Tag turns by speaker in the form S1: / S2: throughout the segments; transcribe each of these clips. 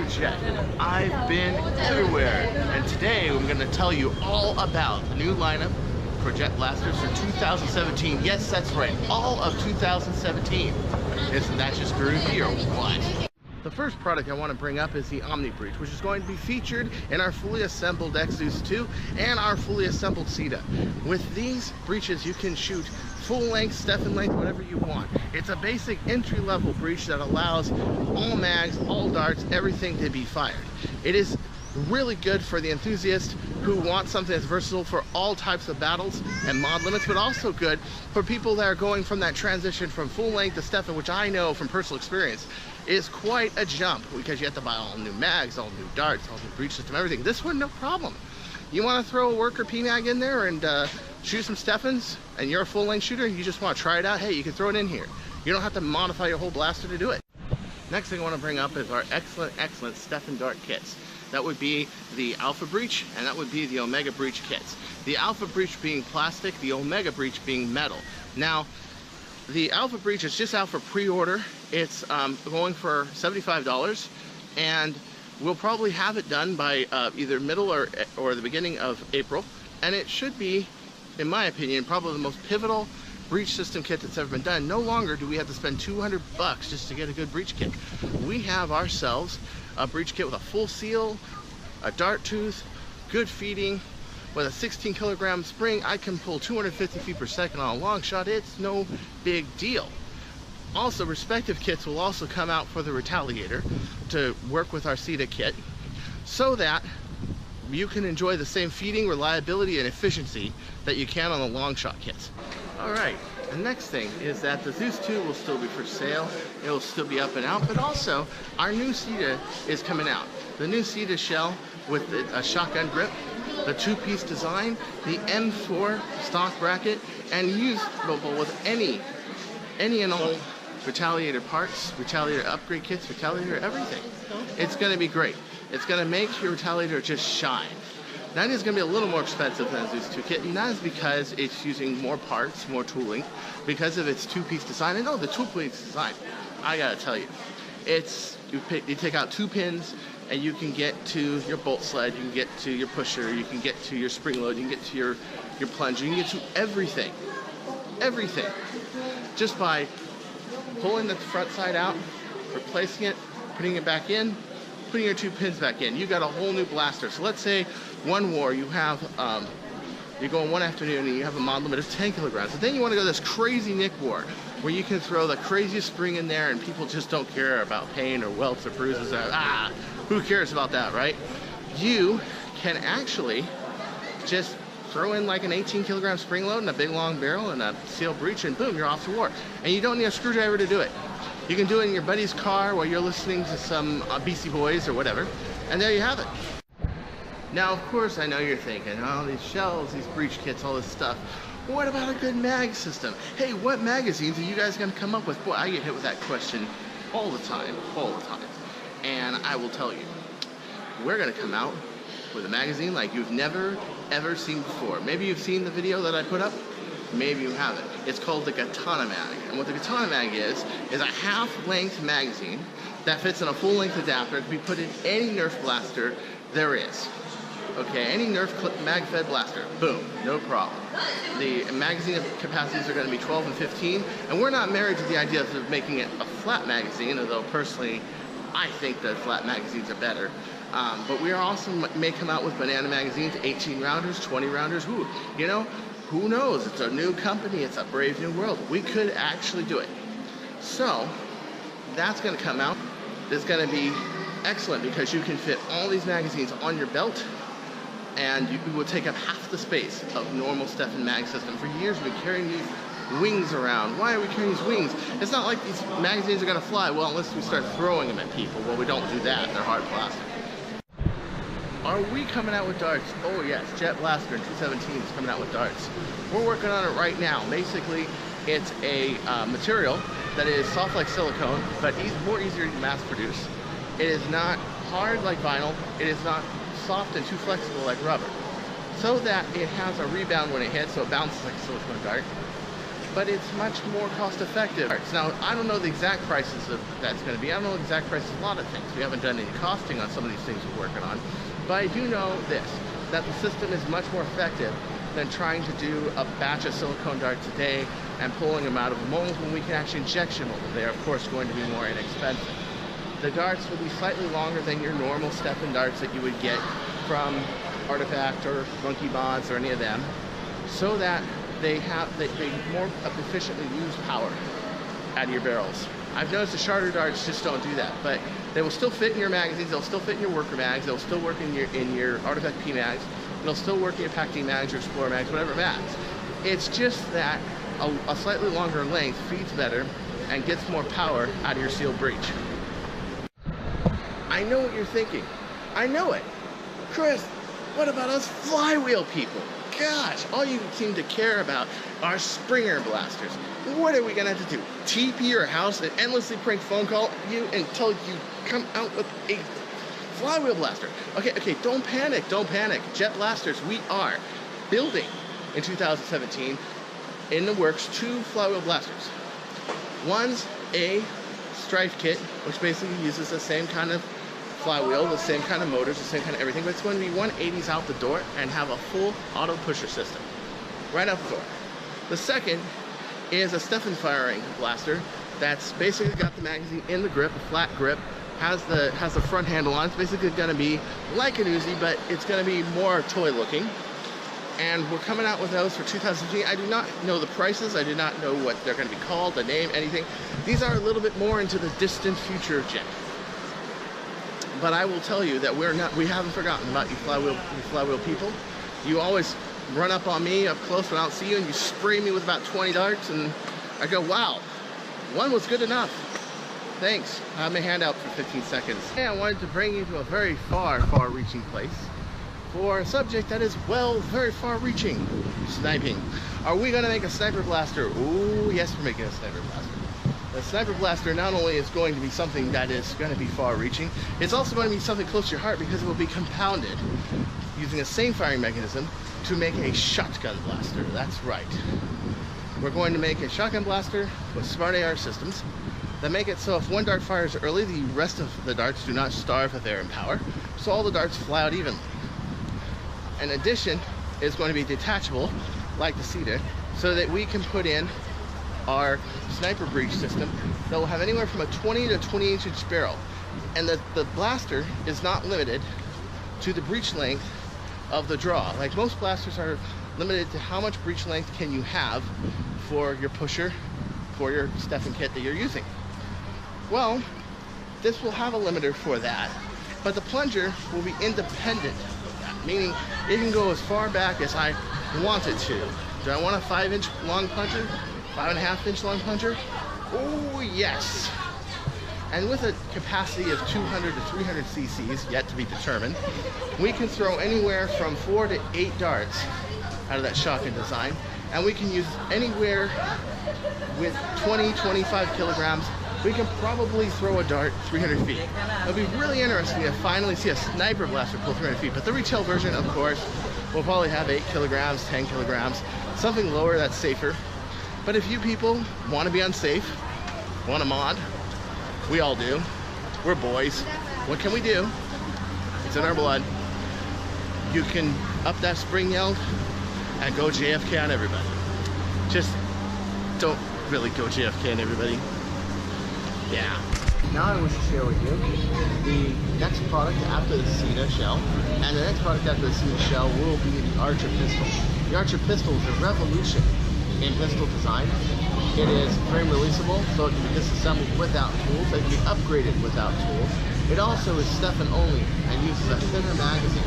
S1: Jet. I've been everywhere, and today I'm going to tell you all about the new lineup for Jet Blasters for 2017. Yes, that's right, all of 2017. Isn't that just groovy or what? The first product I want to bring up is the Omni Breach, which is going to be featured in our fully assembled X-Zeus 2 and our fully assembled Ceta. With these breaches, you can shoot full length, Stefan length, whatever you want. It's a basic entry-level breach that allows all mags, all darts, everything to be fired. It is really good for the enthusiast who want something that's versatile for all types of battles and mod limits, but also good for people that are going from that transition from full length to Stefan, which I know from personal experience is quite a jump because you have to buy all new mags, all new darts, all new breach system, everything. This one, no problem. You want to throw a worker PMAG in there and shoot some Stefans, and you're a full length shooter, you just want to try it out, hey, you can throw it in here. You don't have to modify your whole blaster to do it. Next thing I want to bring up is our excellent Stefan dart kits. That would be the Alpha Breach, and that would be the Omega Breach kits. The Alpha Breach being plastic, the Omega Breach being metal. Now, the Alpha Breach is just out for pre-order. It's going for $75, and we'll probably have it done by either middle or the beginning of April. And it should be, in my opinion, probably the most pivotal breach system kit that's ever been done. No longer do we have to spend 200 bucks just to get a good breach kit. We have ourselves a breach kit with a full seal, a dart tooth, good feeding, with a 16 kilogram spring. I can pull 250 feet per second on a long shot. It's no big deal. Also, respective kits will also come out for the Retaliator to work with our Ceta kit so that you can enjoy the same feeding, reliability, and efficiency that you can on the long shot kits. All right, the next thing is that the Zeus 2 will still be for sale. It will still be up and out, but also our new Ceta is coming out. The new Ceta shell with a shotgun grip, the two-piece design, the M4 stock bracket, and usable with any and all Retaliator parts, Retaliator upgrade kits, Retaliator everything. It's going to be great. It's going to make your Retaliator just shine. That is going to be a little more expensive than a Zeus 2 kit, and that is because it's using more parts, more tooling, because of its two-piece design. And the two-piece design, I gotta tell you, you take out two pins, and you can get to your bolt sled, you can get to your pusher, you can get to your spring load, you can get to your plunger, you can get to everything, just by pulling the front side out, replacing it, putting it back in, putting your two pins back in. You got a whole new blaster. So let's say one war, you have, you're going one afternoon and you have a mod limit of 10 kilograms. But then you want to go this crazy Nick war where you can throw the craziest spring in there and people just don't care about pain or welts or bruises. Who cares about that, right? You can actually just throw in like an 18 kilogram spring load and a big long barrel and a sealed breech, and boom, you're off to war. And you don't need a screwdriver to do it. You can do it in your buddy's car while you're listening to some Beastie Boys or whatever, and there you have it. Now, of course, I know you're thinking, oh, these shells, these breach kits, all this stuff. What about a good mag system? Hey, what magazines are you guys going to come up with? Boy, I get hit with that question all the time. And I will tell you, we're going to come out with a magazine like you've never, ever seen before. Maybe you've seen the video that I put up. Maybe you haven't. It's called the Katana Mag. And what the Katana Mag is a half-length magazine that fits in a full-length adapter. It can be put in any Nerf blaster there is. Okay, any Nerf mag-fed blaster, boom, no problem. The magazine capacities are going to be 12 and 15, and we're not married to the idea of making it a flat magazine, although personally, I think that flat magazines are better. But we also may come out with banana magazines, 18 rounders, 20 rounders. Who knows? It's a new company. It's a brave new world. We could actually do it. So that's going to come out. It's going to be excellent because you can fit all these magazines on your belt, and you will take up half the space of normal Stefan mag system. For years we've been carrying these wings around. Why are we carrying these wings? It's not like these magazines are going to fly. Well, unless we start throwing them at people. Well, we don't do that. They're hard plastic. Are we coming out with darts? Oh yes, Jet Blaster in 2017 is coming out with darts. We're working on it right now. Basically, it's a material that is soft like silicone, but more easier to mass produce. It is not hard like vinyl. It is not soft and too flexible like rubber. So that it has a rebound when it hits, so it bounces like a silicone dart. but it's much more cost effective. Now, I don't know the exact prices of that's going to be. I don't know the exact prices of a lot of things. We haven't done any costing on some of these things we're working on. But I do know this, that the system is much more effective than trying to do a batch of silicone darts a day and pulling them out of a mold when we can actually injection mold them. They are, of course, going to be more inexpensive. The darts will be slightly longer than your normal Stefan darts that you would get from Artifact or Monkey Mods or any of them, so that they more efficiently use power out of your barrels. I've noticed the Charter darts just don't do that, but they will still fit in your magazines, they'll still fit in your worker mags, they'll still work in your Artifact P mags, they'll still work in your Pac D mags or Explorer mags, whatever mags. It's just that a slightly longer length feeds better and gets more power out of your sealed breech. I know what you're thinking. I know it. Chris, what about us flywheel people? Gosh, all you seem to care about are Springer blasters. What are we gonna have to do? TP your house and endlessly prank phone call you until you come out with a flywheel blaster? Okay, don't panic. Jet Blasters, we are building in 2017 in the works 2 flywheel blasters. One's a Strife kit, which basically uses the same kind of flywheel, the same kind of motors, the same kind of everything, but it's going to be 180s out the door and have a full auto pusher system right out the door. The second is a Stefan firing blaster that's basically got the magazine in the grip, a flat grip, has the front handle on. It's basically going to be like an Uzi, but it's going to be more toy looking. And we're coming out with those for 2017. I do not know the prices. I do not know what they're going to be called, the name, anything. These are a little bit more into the distant future of jet. But I will tell you that we haven't forgotten about you flywheel people. You always run up on me up close when I don't see you, and you spray me with about 20 darts, and I go, wow, one was good enough. Thanks. I have my hand out for 15 seconds. Hey, I wanted to bring you to a very far-reaching place for a subject that is, well, very far-reaching. Sniping. Are we going to make a sniper blaster? Ooh, yes, we're making a sniper blaster. The sniper blaster not only is going to be something that is going to be far-reaching, it's also going to be something close to your heart because it will be compounded using the same firing mechanism to make a shotgun blaster. That's right. We're going to make a shotgun blaster with smart AR systems that make it so if one dart fires early, the rest of the darts do not starve of air and power, so all the darts fly out evenly. In addition, it's going to be detachable, like the Cedar, so that we can put in our sniper breech system that will have anywhere from a 20 to 28-inch barrel. And the blaster is not limited to the breech length of the draw. Like most blasters are limited to how much breech length can you have for your pusher, for your Stefan kit that you're using. Well, this will have a limiter for that, but the plunger will be independent of that, meaning it can go as far back as I want it to. Do I want a 5-inch long plunger? 5.5-inch long plunger? Oh yes! And with a capacity of 200 to 300 cc's, yet to be determined, we can throw anywhere from 4 to 8 darts out of that shotgun design, and we can use anywhere with 20, 25 kilograms. We can probably throw a dart 300 feet. It'll be really interesting to finally see a sniper blaster pull 300 feet, but the retail version, of course, will probably have 8 kilograms, 10 kilograms, something lower that's safer. But if you people want to be unsafe, want a mod, we all do. We're boys. What can we do? It's in our blood. You can up that spring yell and go JFK on everybody. Just don't really go JFK on everybody. Yeah. Now I wish to share with you the next product after the Cedar shell, and the next product after the Cedar shell will be the Archer pistol. The Archer pistol is a revolution in pistol design. It is frame releasable, so it can be disassembled without tools. It can be upgraded without tools. It also is Stefan only and uses a thinner magazine.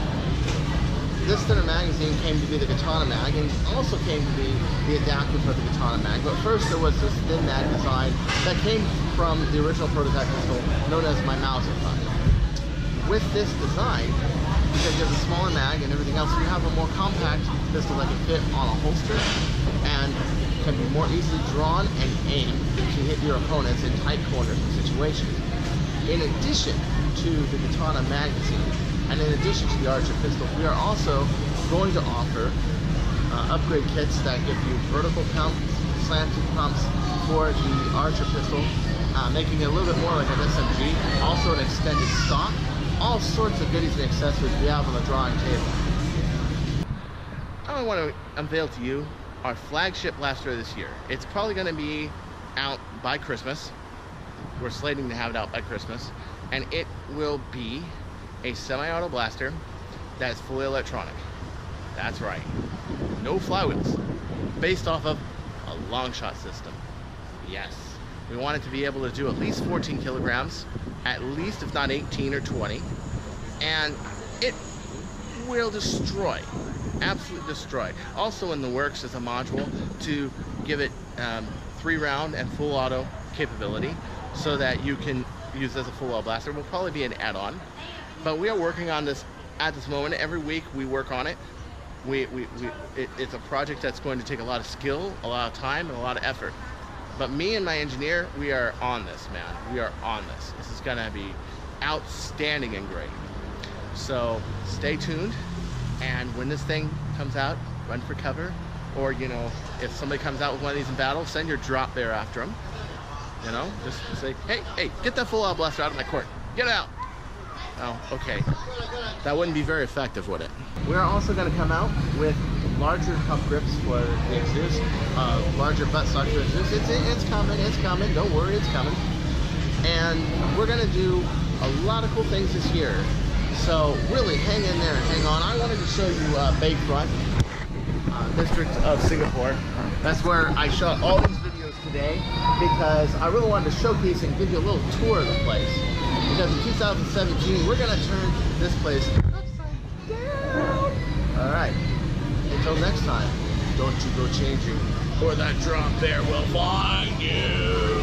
S1: This thinner magazine came to be the Katana mag, and also came to be the adapter for the Katana mag. But first there was this thin mag design that came from the original prototype pistol known as my Mauser gun. With this design, because you have a smaller mag and everything else, you have a more compact pistol that can fit on a holster and can be more easily drawn and aimed to hit your opponents in tight corners and situations. In addition to the Katana magazine, and in addition to the Archer pistol, we are also going to offer upgrade kits that give you vertical pumps, slanted pumps for the Archer pistol, making it a little bit more like an SMG. Also an extended stock. All sorts of goodies and accessories we have on the drawing table. I want to unveil to you our flagship blaster this year. It's probably going to be out by Christmas. We're slating to have it out by Christmas. And it will be a semi-auto blaster that's fully electronic. That's right. No flywheels. Based off of a long shot system. Yes. We want it to be able to do at least 14 kilograms, at least if not 18 or 20. And it will destroy. Absolutely destroy. Also in the works is a module to give it 3-round and full auto capability so that you can use as a full auto blaster. It will probably be an add-on, but we are working on this at this moment. Every week we work on it. It's a project that's going to take a lot of skill, a lot of time, and a lot of effort. But me and my engineer, we are on this, man. We are on this. This is gonna be outstanding and great. So stay tuned, and when this thing comes out, run for cover, or you know, if somebody comes out with one of these in battle, send your drop bear after them. You know, just say, hey, get that full auto blaster out of my court. Get it out. Oh, okay. That wouldn't be very effective, would it? We're also going to come out with larger cup grips for the exhaust, larger buttstock for the exhaust. It's coming. Don't worry, it's coming. And we're going to do a lot of cool things this year. So really hang in there and hang on. I wanted to show you Bayfront, district of Singapore. That's where I shot all these videos today because I really wanted to showcase and give you a little tour of the place. Because in 2017, we're going to turn this place upside down. All right. Until next time, don't you go changing, or that drop bear will find you.